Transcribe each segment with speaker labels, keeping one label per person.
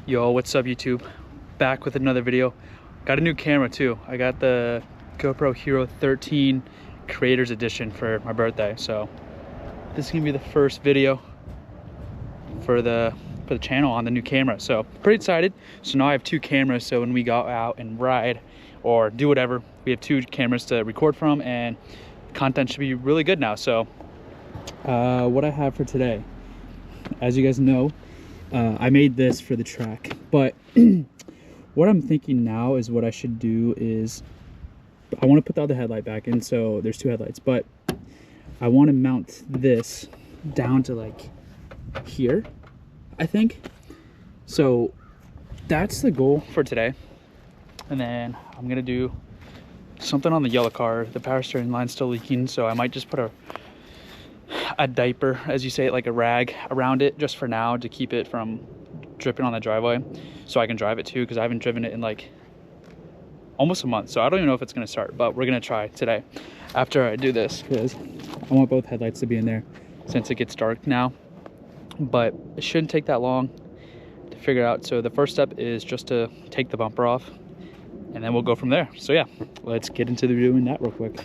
Speaker 1: Yo, what's up YouTube? Back with another video. Got a new camera too. I got the GoPro Hero 13 Creators Edition for my birthday. So this is gonna be the first video for the channel on the new camera. So pretty excited. So now I have two cameras, so when we go out and ride or do whatever, we have two cameras to record from, and content should be really good now. So what I have for today, as you guys know, I made this for the track, but what I'm thinking now is what I should do is I want to put the other headlight back in, so there's two headlights, but I want to mount this down to like here, I think. So that's the goal for today. And then I'm gonna do something on the yellow car. The power steering line's still leaking, so I might just put a diaper, as you say it, like a rag around it just for now to keep it from dripping on the driveway, so I can drive it too, because I haven't driven it in like almost a month. So I don't even know if it's gonna start, but we're gonna try today after I do this, because I want both headlights to be in there since it gets dark now. But it shouldn't take that long to figure out. So the first step is just to take the bumper off, and then we'll go from there. So yeah, let's get into doing that real quick.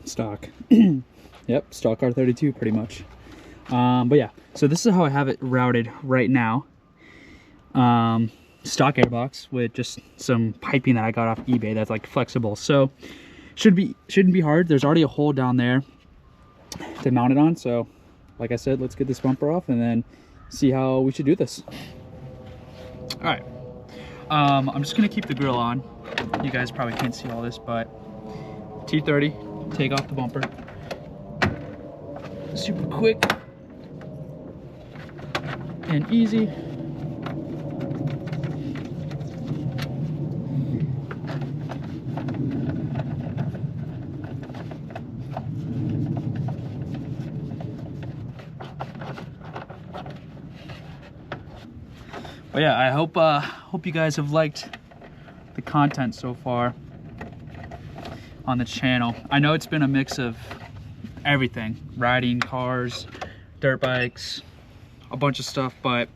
Speaker 1: Stock. Yep, stock R32 pretty much. But yeah, so this is how I have it routed right now. Stock airbox with just some piping that I got off eBay that's like flexible, so shouldn't be hard. There's already a hole down there to mount it on, so like I said, let's get this bumper off and then see how we should do this. All right, I'm just gonna keep the grill on. You guys probably can't see all this, but T30, take off the bumper. Super quick and easy. But yeah, I hope you guys have liked the content so far on the channel. I know it's been a mix of everything, riding, cars, dirt bikes, a bunch of stuff, but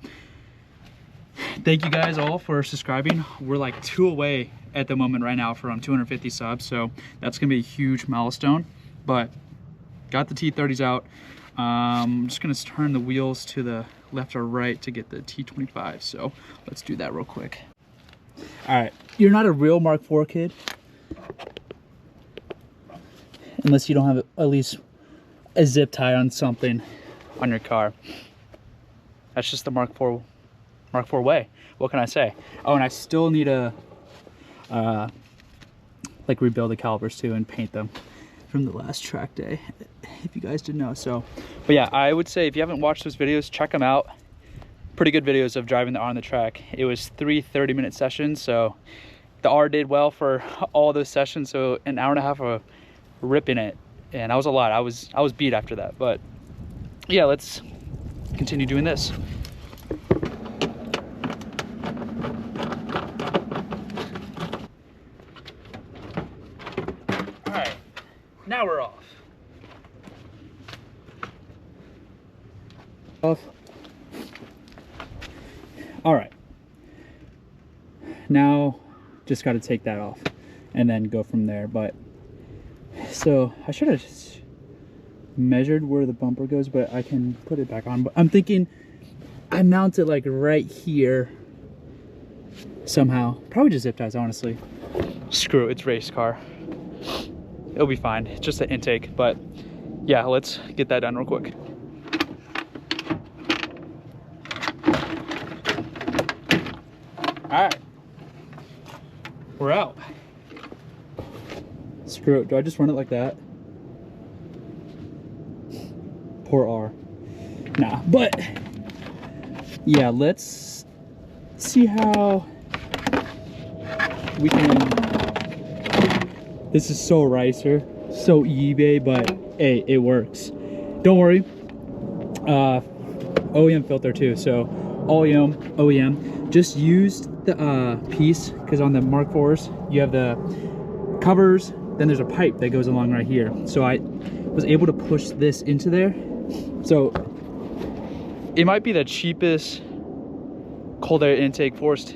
Speaker 1: thank you guys all for subscribing. We're like 2 away at the moment right now from 250 subs, so that's gonna be a huge milestone. But got the T30s out. I'm just gonna turn the wheels to the left or right to get the T25, so let's do that real quick. All right, you're not a real Mark IV kid unless you don't have at least a zip tie on something on your car. That's just the Mark IV way. What can I say? Oh, and I still need to like rebuild the calipers too and paint them from the last track day, if you guys didn't know. So, but yeah, I would say if you haven't watched those videos, check them out. Pretty good videos of driving the R on the track. It was 3 30-minute sessions, so the R did well for all those sessions. So an hour and a half of ripping it, and that was a lot. I was beat after that, but yeah, let's continue doing this. All right, now we're off. All right, now just got to take that off and then go from there. But so I should have measured where the bumper goes, but I can put it back on. But I'm thinking I mount it like right here somehow. Probably just zip ties, honestly. Screw it, it's race car. It'll be fine. It's just an intake, but yeah, let's get that done real quick. All right, we're out. Screw it. Do I just run it like that? Poor R. Nah, but yeah, let's see how we can. This is so Ricer, so eBay, but hey, it works. Don't worry. OEM filter too, so OEM. Just use the piece, because on the Mark IVs you have the covers, then there's a pipe that goes along right here. So I was able to push this into there. So it might be the cheapest cold air intake, forced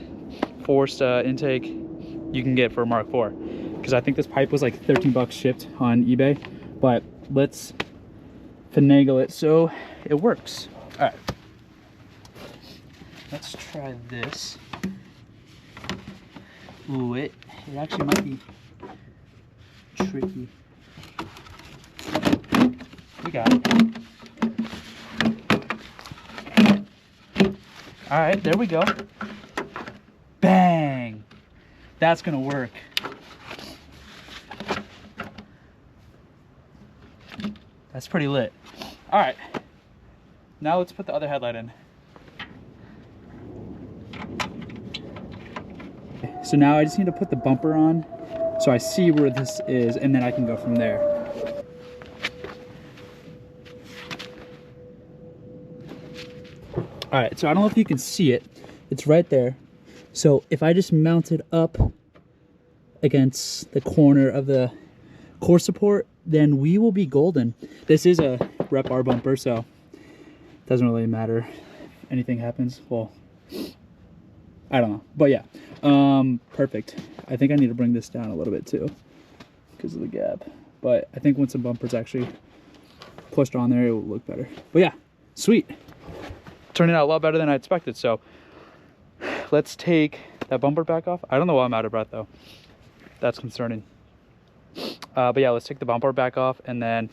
Speaker 1: intake you can get for a Mark IV, because I think this pipe was like 13 bucks shipped on eBay. But let's finagle it so it works. All right, let's try this. Ooh, it actually might be tricky. We got it. All right, there we go. Bang! That's gonna work. That's pretty lit. All right, now let's put the other headlight in. So now I just need to put the bumper on so I see where this is, and then I can go from there. All right, so I don't know if you can see it. It's right there. So if I just mount it up against the corner of the core support, then we will be golden. This is a Rep R bumper, so it doesn't really matter if anything happens. Well, I don't know, but yeah, perfect. I think I need to bring this down a little bit too because of the gap, but I think once the bumper's actually pushed on there, it will look better. But yeah, sweet. Turning out a lot better than I expected. So let's take that bumper back off. I don't know why I'm out of breath though. That's concerning. But yeah, let's take the bumper back off and then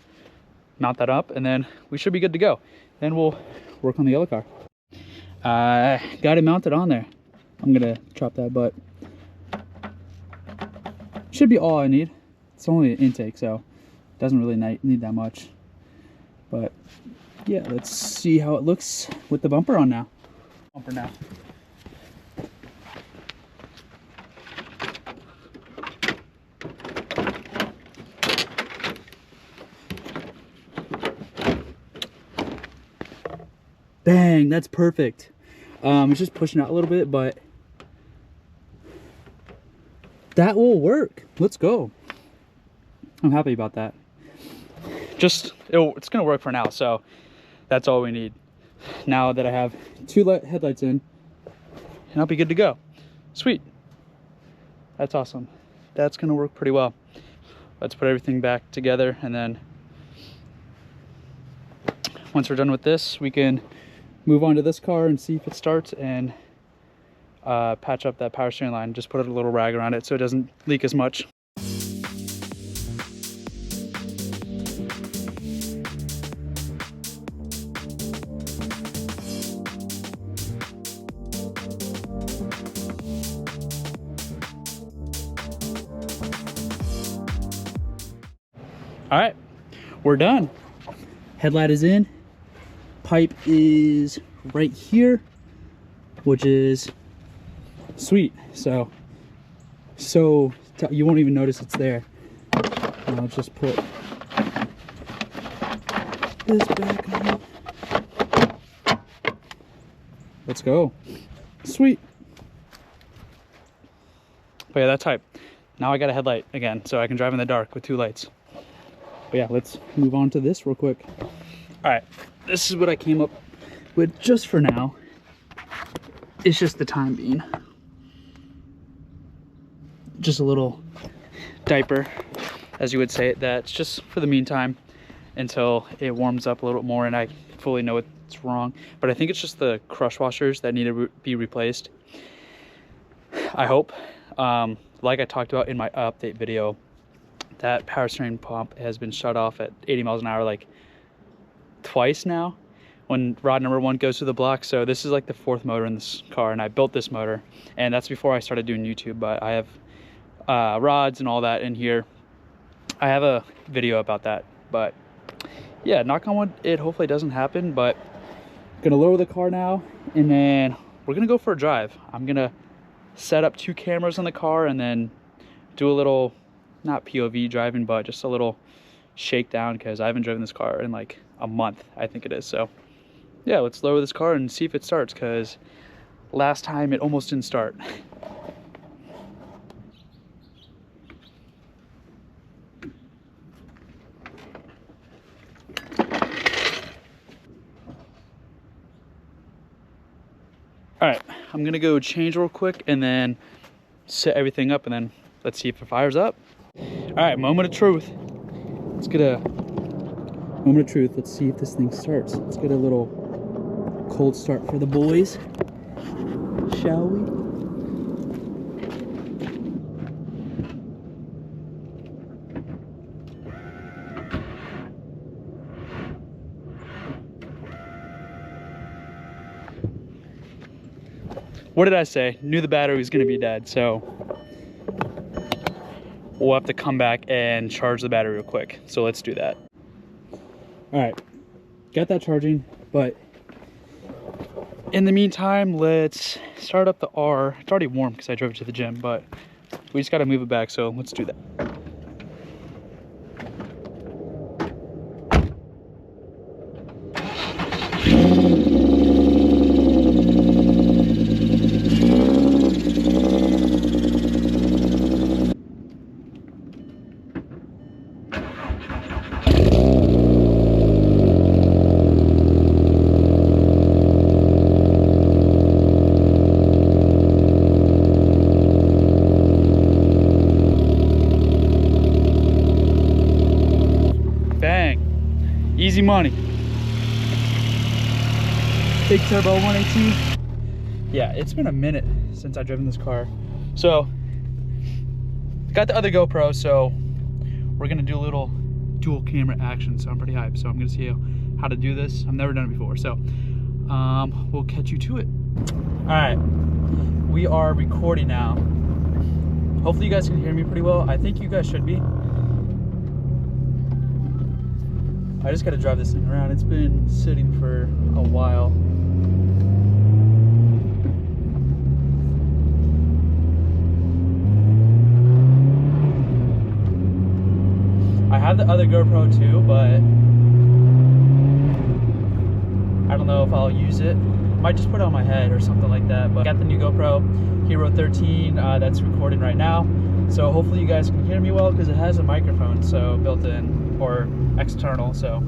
Speaker 1: mount that up, and then we should be good to go. Then we'll work on the yellow car. Got it mounted on there. I'm gonna chop that, but should be all I need. It's only an intake, so it doesn't really need that much. But yeah, let's see how it looks with the bumper on now. Bumper now. Bang, that's perfect. It's just pushing out a little bit, but that will work. Let's go. I'm happy about that. It's gonna work for now, so that's all we need. Now that I have two headlights in, and I'll be good to go. Sweet. That's awesome. That's gonna work pretty well. Let's put everything back together, and then once we're done with this, we can move on to this car and see if it starts, and patch up that power steering line. Just put a little rag around it so it doesn't leak as much. All right, we're done. Headlight is in. Pipe is right here, which is sweet. So you won't even notice it's there. I'll just put this back on. Let's go. Sweet. But yeah, that's hype. Now I got a headlight again, so I can drive in the dark with two lights. But yeah, let's move on to this real quick. All right, this is what I came up with just for now. It's just the time being. Just a little diaper, as you would say it, that's just for the meantime until it warms up a little bit more and I fully know what's wrong. But I think it's just the crush washers that need to be replaced. I hope. Like I talked about in my update video, that power steering pump has been shut off at 80 miles an hour like twice now when rod number 1 goes through the block. So this is like the 4th motor in this car, and I built this motor, and that's before I started doing YouTube. But I have rods and all that in here. I have a video about that, but yeah, knock on wood, it hopefully doesn't happen. But I'm gonna lower the car now, and then we're gonna go for a drive. I'm gonna set up 2 cameras on the car and then do a little, not POV driving, but just a little shakedown, because I haven't driven this car in like a month, I think it is. So yeah, let's lower this car and see if it starts, because last time it almost didn't start. I'm gonna go change real quick and then set everything up, and then let's see if it fires up. All right, moment of truth. Let's get a moment of truth. Let's see if this thing starts. Let's get a little cold start for the boys, shall we? What did I say? Knew the battery was gonna be dead, so we'll have to come back and charge the battery real quick. So let's do that. All right, got that charging, but in the meantime, let's start up the R. It's already warm because I drove it to the gym, but we just gotta move it back, so let's do that. Easy money. Big turbo 118. Yeah, it's been a minute since I've driven this car. So, got the other GoPro, so we're gonna do a little dual camera action, so I'm pretty hyped. So I'm gonna see how to do this. I've never done it before, so we'll catch you to it. All right, we are recording now. Hopefully you guys can hear me pretty well. I think you guys should be. I just gotta drive this thing around. It's been sitting for a while. I have the other GoPro too, but I don't know if I'll use it. Might just put it on my head or something like that. But I got the new GoPro Hero 13 that's recording right now. So hopefully you guys can hear me well because it has a microphone so built in or external, so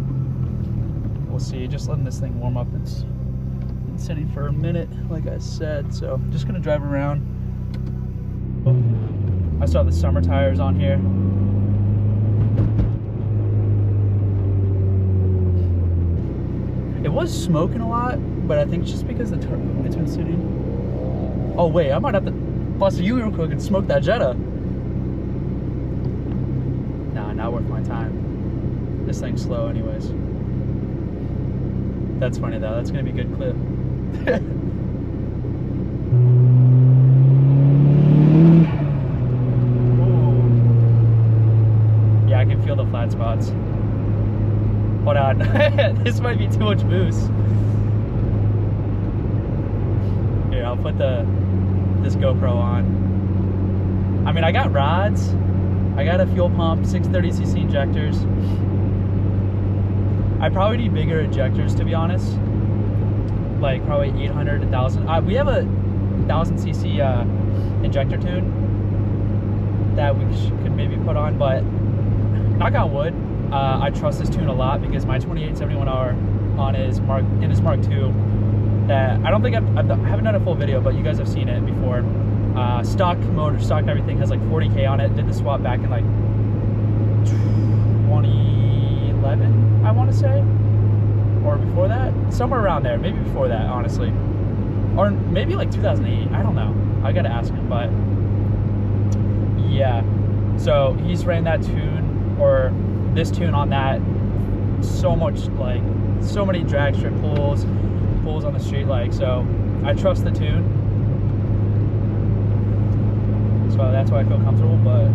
Speaker 1: we'll see. Just letting this thing warm up. It's been sitting for a minute, like I said, so just gonna drive around. I saw the summer tires on here. It was smoking a lot, but I think it's just because the turbo it's been sitting. Oh wait, I might have to bust a U real quick and smoke that Jetta. Nah, not worth my time. This thing's slow anyways. That's funny though, that's gonna be a good clip. Yeah, I can feel the flat spots. Hold on, this might be too much boost. Here, I'll put this GoPro on. I mean, I got rods. I got a fuel pump, 630cc injectors. I probably need bigger injectors to be honest. Like probably 800 to 1000. We have a 1000cc injector tune that we could maybe put on, but knock on wood, I trust this tune a lot because my 2871R on his Mark II, that I don't think I haven't done a full video, but you guys have seen it before. Stock motor, stock everything, has like 40K on it. Did the swap back in like 2011, I want to say, or before that, somewhere around there, maybe before that, honestly, or maybe like 2008. I don't know. I gotta ask him, but yeah. So he's ran that tune or this tune on that so much, like so many drag strip pulls on the street, like, so I trust the tune. So that's why I feel comfortable, but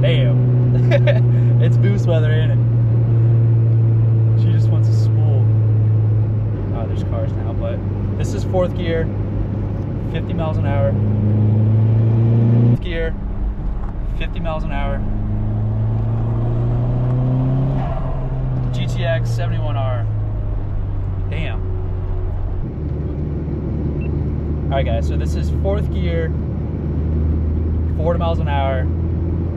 Speaker 1: damn, it's boost weather, ain't it? She just wants a spool. Oh, there's cars now, but this is 4th gear, 50 miles an hour. 5th gear, 50 miles an hour. GTX 71R. Damn. Alright guys, so this is 4th gear, 40 miles an hour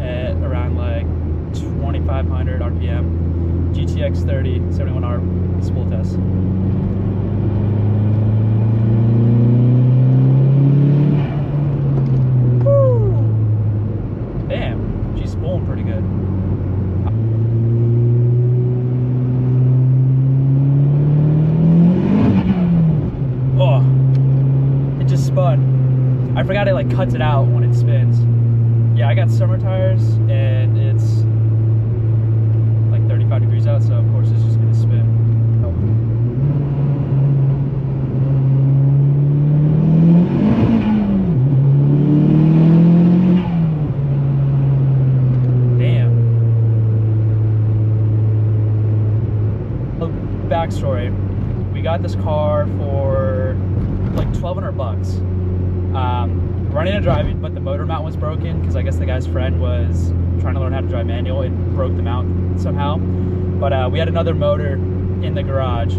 Speaker 1: at around like 2,500 RPM. GTX 30, 71R spool test. She's spooling pretty good. Oh, it just spun. I forgot it like cuts it out when it spins. Yeah, I got summer tires and it's like 35 degrees out, so of course it's just gonna spin. Oh. Damn. Backstory. We got this car for like $1,200. Running and driving, but the motor mount was broken because I guess the guy's friend was trying to learn how to drive manual and broke the mount somehow. But we had another motor in the garage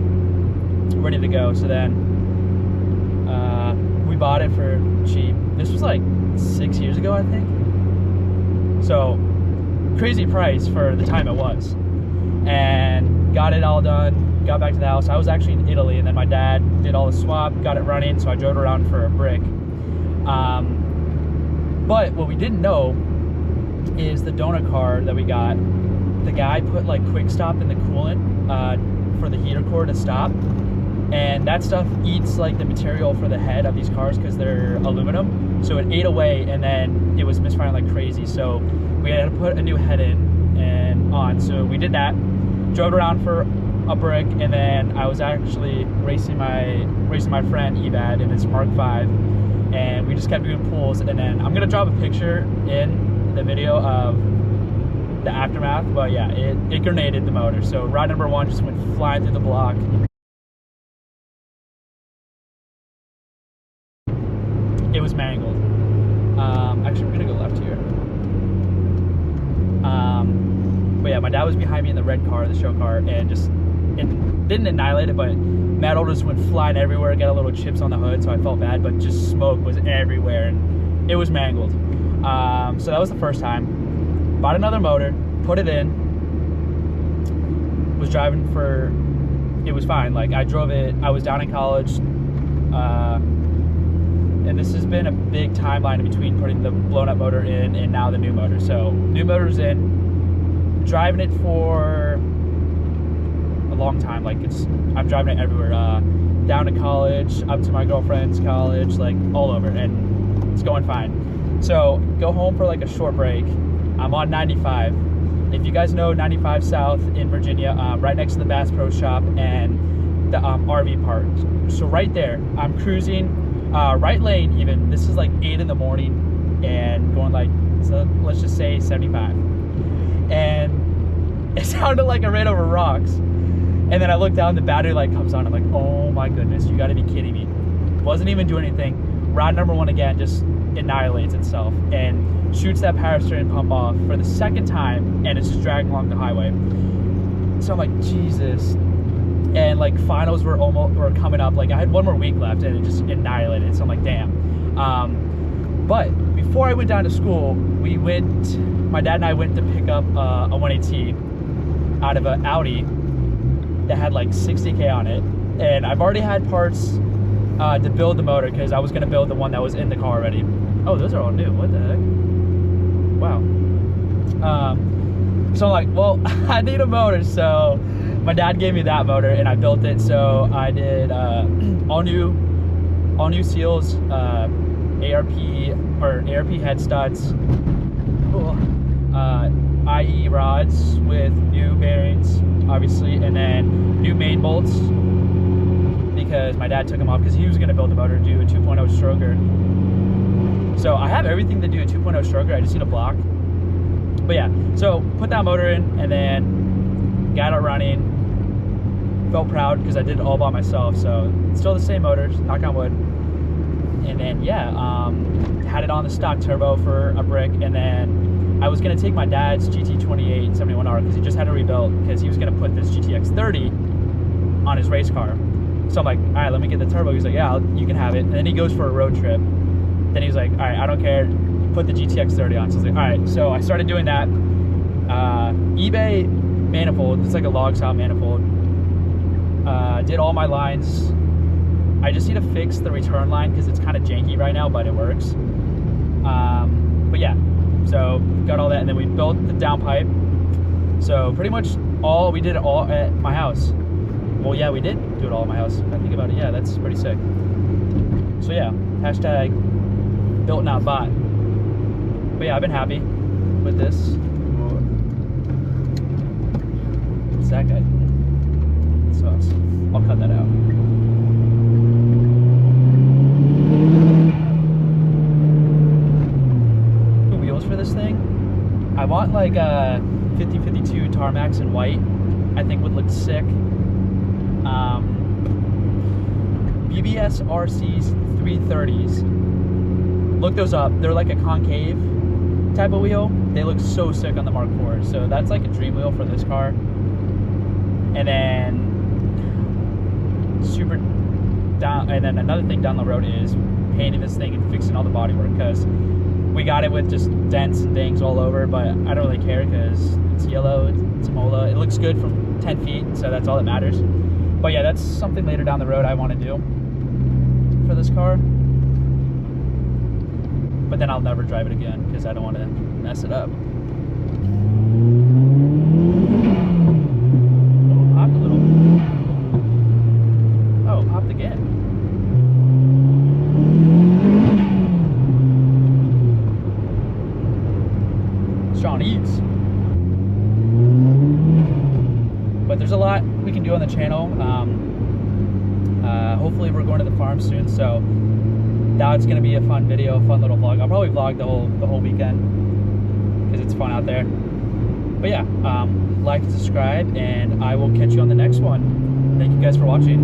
Speaker 1: ready to go, so then we bought it for cheap. This was like 6 years ago, I think. So crazy price for the time it was. And got it all done, got back to the house. I was actually in Italy, and then my dad did all the swap, got it running, so I drove it around for a brick. But what we didn't know is the donut car that we got, the guy put like quick stop in the coolant for the heater core to stop, and that stuff eats like the material for the head of these cars because they're aluminum, so it ate away, and then it was misfiring like crazy, so we had to put a new head in and on. So we did that, drove around for a brick, and then I was actually racing my friend Ebad in his Mark 5, and we just kept doing pulls. And then I'm gonna drop a picture in the video of the aftermath, but yeah, it grenaded the motor. So rod number 1 just went flying through the block. It was mangled. Actually, we're gonna go left here. But yeah, my dad was behind me in the red car, the show car, and it didn't annihilate it, but metal just went flying everywhere. Got a little chips on the hood, so I felt bad, but just smoke was everywhere, and it was mangled. So that was the first time. Bought another motor, put it in, was driving for, it was fine. Like, I drove it, I was down in college, and this has been a big timeline in between putting the blown up motor in and now the new motor. So new motor's in, driving it for a long time. Like, I'm driving it everywhere, down to college, up to my girlfriend's college, like all over, and it's going fine. So go home for like a short break. I'm on 95. If you guys know 95 South in Virginia, right next to the Bass Pro Shop and the RV park. So right there, I'm cruising, right lane even. This is like 8 in the morning and going like, so let's just say 75. And it sounded like I ran over rocks. And then I look down, the battery light comes on. I'm like, oh my goodness, you gotta be kidding me. Wasn't even doing anything. Rod number 1 again just annihilates itself and shoots that power steering pump off for the second time, and it's just dragging along the highway. So I'm like, Jesus. And like finals were coming up. Like I had 1 more week left and it just annihilated. So I'm like, damn. But before I went down to school, my dad and I went to pick up a 180 out of an Audi that had like 60K on it. And I've already had parts to build the motor because I was gonna build the one that was in the car already. Oh, those are all new, what the heck? Wow. So I'm like, well, I need a motor. So my dad gave me that motor and I built it. So I did all new seals, ARP head studs, IE rods with new bearings, obviously, and then new main bolts because my dad took them off because he was going to build the motor and do a 2.0 stroker. So I have everything to do a 2.0 stroker, I just need a block. But yeah, so put that motor in and then got it running. Felt proud because I did it all by myself, so it's still the same motors, knock on wood. And then yeah, had it on the stock turbo for a brick, and then I was gonna take my dad's GT28 71R because he just had it rebuilt because he was gonna put this GTX 30 on his race car. So I'm like, all right, let me get the turbo. He's like, yeah, you can have it. And then he goes for a road trip. Then he's like, all right, I don't care, put the GTX 30 on. So I was like, all right. So I started doing that. eBay manifold, it's like a log style manifold. Did all my lines. I just need to fix the return line because it's kind of janky right now, but it works. But yeah, So got all that, and then we built the downpipe. So pretty much we did it all at my house. Well, yeah, we did do it all at my house. I think about it, yeah, that's pretty sick. So yeah, hashtag built not bought. But yeah, I've been happy with this. What's that guy? Sucks. I'll cut that out. Wheels for this thing. I want like a 50-52 Tarmacs in white. I think would look sick. BBS RC's 330s. Look those up. They're like a concave type of wheel. They look so sick on the Mark IV. So that's like a dream wheel for this car. And then and then another thing down the road is painting this thing and fixing all the bodywork, because we got it with just dents and dings all over, but I don't really care because it's yellow, it's Mola. It looks good from 10 feet, so that's all that matters. But yeah, that's something later down the road I want to do for this car. But then I'll never drive it again because I don't want to mess it up. Oh, popped a little. Oh, popped again. Strong ease. But there's a lot we can do on the channel. Hopefully we're going to the farm soon, so now it's going to be a fun video, a fun little vlog. I'll probably vlog the whole weekend because it's fun out there. But yeah, like and subscribe, and I will catch you on the next one. Thank you guys for watching.